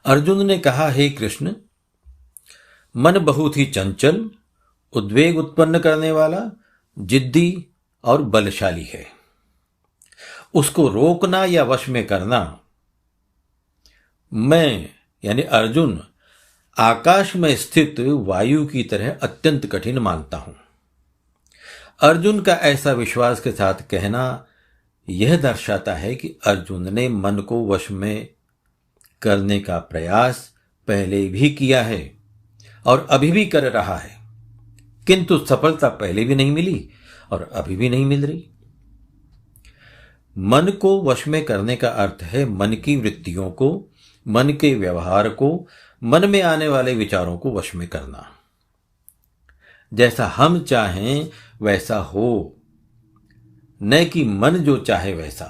अर्जुन ने कहा, हे कृष्ण, मन बहुत ही चंचल, उद्वेग उत्पन्न करने वाला, जिद्दी और बलशाली है। उसको रोकना या वश में करना मैं यानी अर्जुन आकाश में स्थित वायु की तरह अत्यंत कठिन मानता हूं। अर्जुन का ऐसा विश्वास के साथ कहना यह दर्शाता है कि अर्जुन ने मन को वश में करने का प्रयास पहले भी किया है और अभी भी कर रहा है, किंतु सफलता पहले भी नहीं मिली और अभी भी नहीं मिल रही। मन को वश में करने का अर्थ है मन की वृत्तियों को, मन के व्यवहार को, मन में आने वाले विचारों को वश में करना। जैसा हम चाहें वैसा हो, न कि मन जो चाहे वैसा।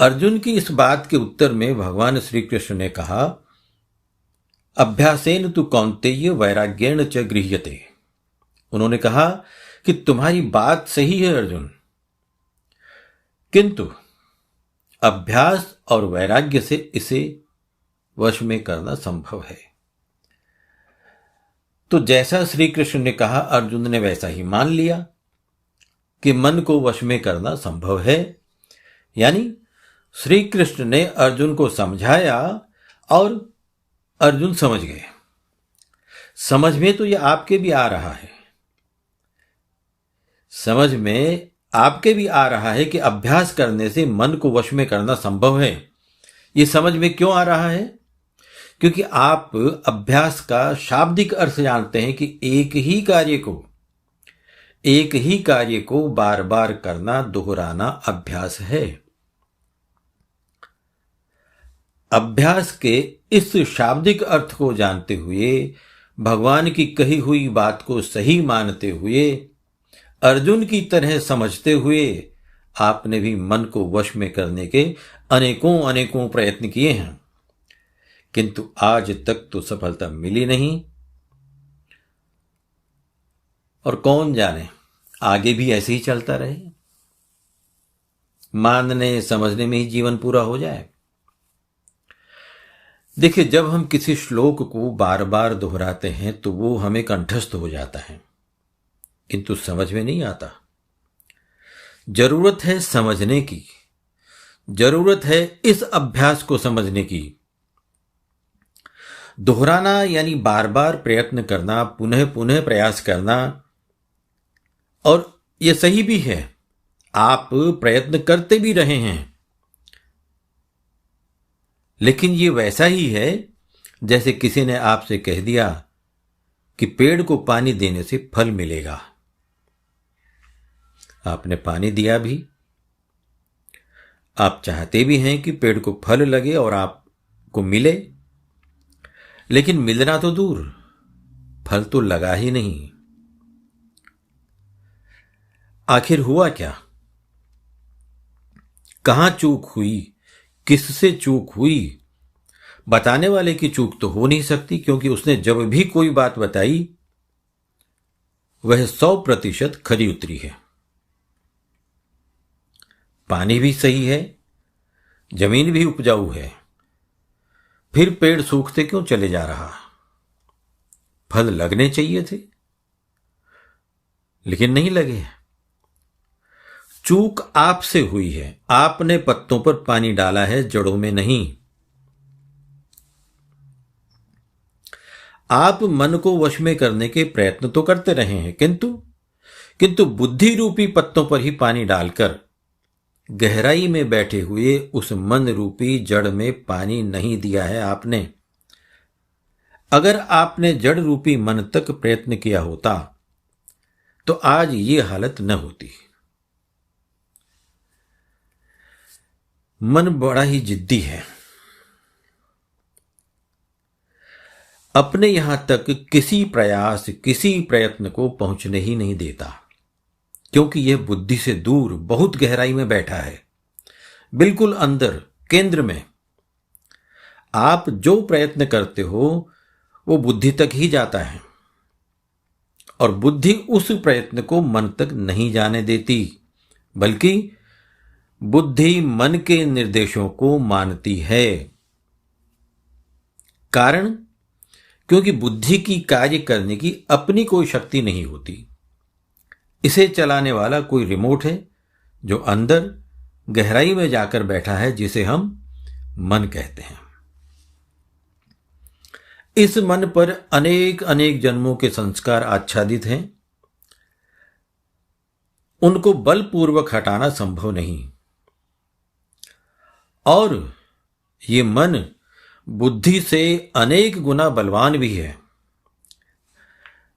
अर्जुन की इस बात के उत्तर में भगवान श्री कृष्ण ने कहा, अभ्यासेन तु कौन्तेय वैराग्येण च गृह्यते। उन्होंने कहा कि तुम्हारी बात सही है अर्जुन, किंतु अभ्यास और वैराग्य से इसे वश में करना संभव है। तो जैसा श्री कृष्ण ने कहा अर्जुन ने वैसा ही मान लिया कि मन को वश में करना संभव है। यानी श्री कृष्ण ने अर्जुन को समझाया और अर्जुन समझ गए। समझ में तो यह आपके भी आ रहा है, समझ में आपके भी आ रहा है कि अभ्यास करने से मन को वश में करना संभव है। यह समझ में क्यों आ रहा है? क्योंकि आप अभ्यास का शाब्दिक अर्थ जानते हैं कि एक ही कार्य को बार बार करना, दोहराना अभ्यास है। अभ्यास के इस शाब्दिक अर्थ को जानते हुए, भगवान की कही हुई बात को सही मानते हुए, अर्जुन की तरह समझते हुए आपने भी मन को वश में करने के अनेकों प्रयत्न किए हैं, किंतु आज तक तो सफलता मिली नहीं। और कौन जाने आगे भी ऐसे ही चलता रहे, मानने समझने में ही जीवन पूरा हो जाए। देखिए, जब हम किसी श्लोक को बार बार दोहराते हैं तो वो हमें कंठस्थ हो जाता है, किंतु समझ में नहीं आता। जरूरत है समझने की, जरूरत है इस अभ्यास को समझने की। दोहराना यानी बार बार प्रयत्न करना, पुनः पुनः प्रयास करना, और यह सही भी है, आप प्रयत्न करते भी रहे हैं, लेकिन यह वैसा ही है जैसे किसी ने आपसे कह दिया कि पेड़ को पानी देने से फल मिलेगा। आपने पानी दिया भी, आप चाहते भी हैं कि पेड़ को फल लगे और आपको मिले, लेकिन मिलना तो दूर, फल तो लगा ही नहीं। आखिर हुआ क्या? कहां चूक हुई, किससे चूक हुई? बताने वाले की चूक तो हो नहीं सकती, क्योंकि उसने जब भी कोई बात बताई वह 100% खरी उतरी है। पानी भी सही है, जमीन भी उपजाऊ है, फिर पेड़ सूखते क्यों चले जा रहा? फल लगने चाहिए थे, लेकिन नहीं लगे। चूक आपसे हुई है, आपने पत्तों पर पानी डाला है, जड़ों में नहीं। आप मन को वश में करने के प्रयत्न तो करते रहे हैं, किंतु बुद्धि रूपी पत्तों पर ही पानी डालकर गहराई में बैठे हुए उस मन रूपी जड़ में पानी नहीं दिया है आपने। अगर आपने जड़ रूपी मन तक प्रयत्न किया होता तो आज ये हालत न होती। मन बड़ा ही जिद्दी है, अपने यहां तक किसी प्रयत्न को पहुंचने ही नहीं देता, क्योंकि यह बुद्धि से दूर बहुत गहराई में बैठा है, बिल्कुल अंदर केंद्र में। आप जो प्रयत्न करते हो वो बुद्धि तक ही जाता है, और बुद्धि उस प्रयत्न को मन तक नहीं जाने देती, बल्कि बुद्धि मन के निर्देशों को मानती है। कारण, क्योंकि बुद्धि की कार्य करने की अपनी कोई शक्ति नहीं होती। इसे चलाने वाला कोई रिमोट है जो अंदर गहराई में जाकर बैठा है, जिसे हम मन कहते हैं। इस मन पर अनेक अनेक जन्मों के संस्कार आच्छादित हैं। उनको बलपूर्वक हटाना संभव नहीं। और ये मन बुद्धि से अनेक गुना बलवान भी है।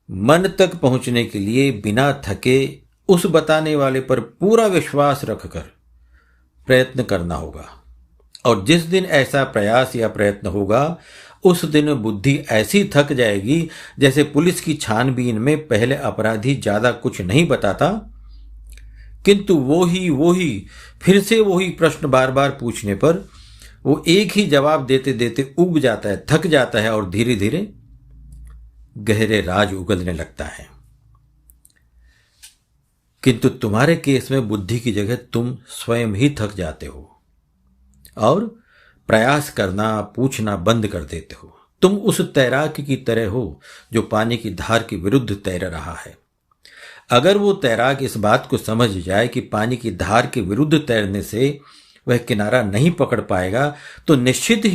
मन तक पहुंचने के लिए बिना थके उस बताने वाले पर पूरा विश्वास रखकर प्रयत्न करना होगा। और जिस दिन ऐसा प्रयास या प्रयत्न होगा, उस दिन बुद्धि ऐसी थक जाएगी जैसे पुलिस की छानबीन में पहले अपराधी ज्यादा कुछ नहीं बताता, किंतु वो ही फिर से वही प्रश्न बार बार पूछने पर वो एक ही जवाब देते देते उब जाता है, थक जाता है और धीरे धीरे गहरे राज उगलने लगता है। किंतु तुम्हारे केस में बुद्धि की जगह तुम स्वयं ही थक जाते हो और प्रयास करना, पूछना बंद कर देते हो। तुम उस तैराक की तरह हो जो पानी की धार के विरुद्ध तैर रहा है। अगर वो तैराक इस बात को समझ जाए कि पानी की धार के विरुद्ध तैरने से वह किनारा नहीं पकड़ पाएगा, तो निश्चित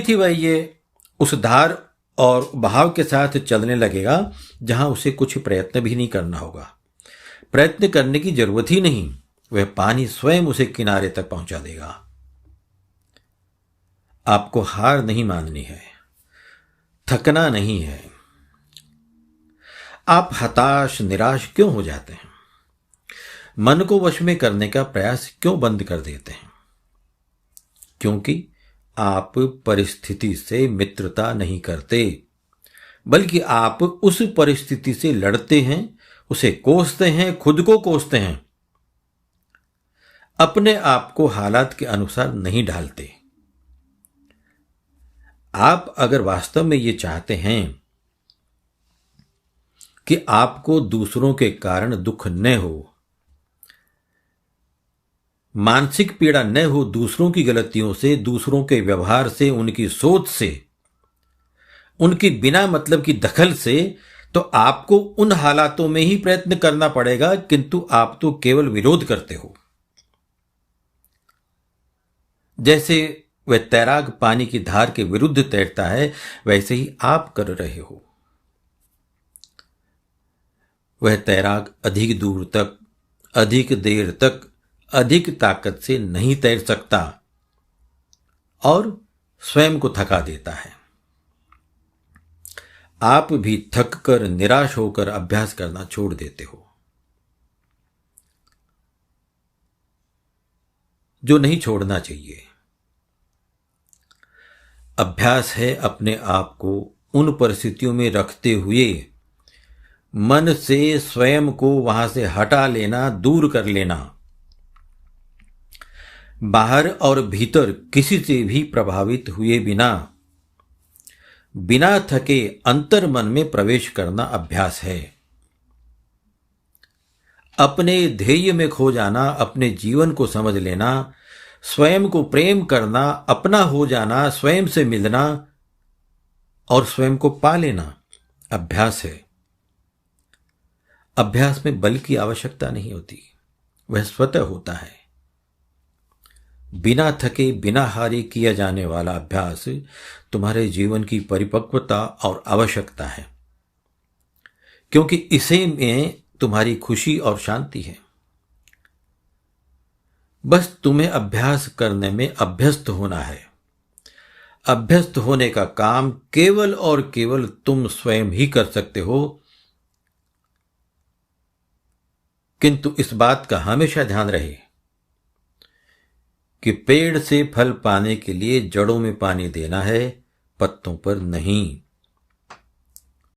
ही वह ये उस धार और बहाव के साथ चलने लगेगा, जहां उसे कुछ प्रयत्न भी नहीं करना होगा। प्रयत्न करने की जरूरत ही नहीं, वह पानी स्वयं उसे किनारे तक पहुंचा देगा। आपको हार नहीं माननी है, थकना नहीं है। आप हताश, निराश क्यों हो जाते हैं? मन को वश में करने का प्रयास क्यों बंद कर देते हैं? क्योंकि आप परिस्थिति से मित्रता नहीं करते, बल्कि आप उस परिस्थिति से लड़ते हैं, उसे कोसते हैं, खुद को कोसते हैं। अपने आप को हालात के अनुसार नहीं ढालते। आप अगर वास्तव में ये चाहते हैं कि आपको दूसरों के कारण दुख न हो, मानसिक पीड़ा न हो दूसरों की गलतियों से, दूसरों के व्यवहार से, उनकी सोच से, उनकी बिना मतलब की दखल से, तो आपको उन हालातों में ही प्रयत्न करना पड़ेगा। किंतु आप तो केवल विरोध करते हो। जैसे वह तैराक पानी की धार के विरुद्ध तैरता है, वैसे ही आप कर रहे हो। वह तैराक अधिक दूर तक, अधिक देर तक, अधिक ताकत से नहीं तैर सकता और स्वयं को थका देता है। आप भी थक कर, निराश होकर अभ्यास करना छोड़ देते हो, जो नहीं छोड़ना चाहिए। अभ्यास है अपने आप को उन परिस्थितियों में रखते हुए मन से स्वयं को वहां से हटा लेना, दूर कर लेना। बाहर और भीतर किसी से भी प्रभावित हुए बिना थके अंतर मन में प्रवेश करना अभ्यास है। अपने ध्येय में खो जाना, अपने जीवन को समझ लेना, स्वयं को प्रेम करना, अपना हो जाना, स्वयं से मिलना और स्वयं को पा लेना अभ्यास है। अभ्यास में बल की आवश्यकता नहीं होती, वह स्वतः होता है। बिना थके, बिना हारे किया जाने वाला अभ्यास तुम्हारे जीवन की परिपक्वता और आवश्यकता है, क्योंकि इसे में तुम्हारी खुशी और शांति है। बस तुम्हें अभ्यास करने में अभ्यस्त होना है। अभ्यस्त होने का काम केवल और केवल तुम स्वयं ही कर सकते हो। किंतु इस बात का हमेशा ध्यान रहे कि पेड़ से फल पाने के लिए जड़ों में पानी देना है, पत्तों पर नहीं।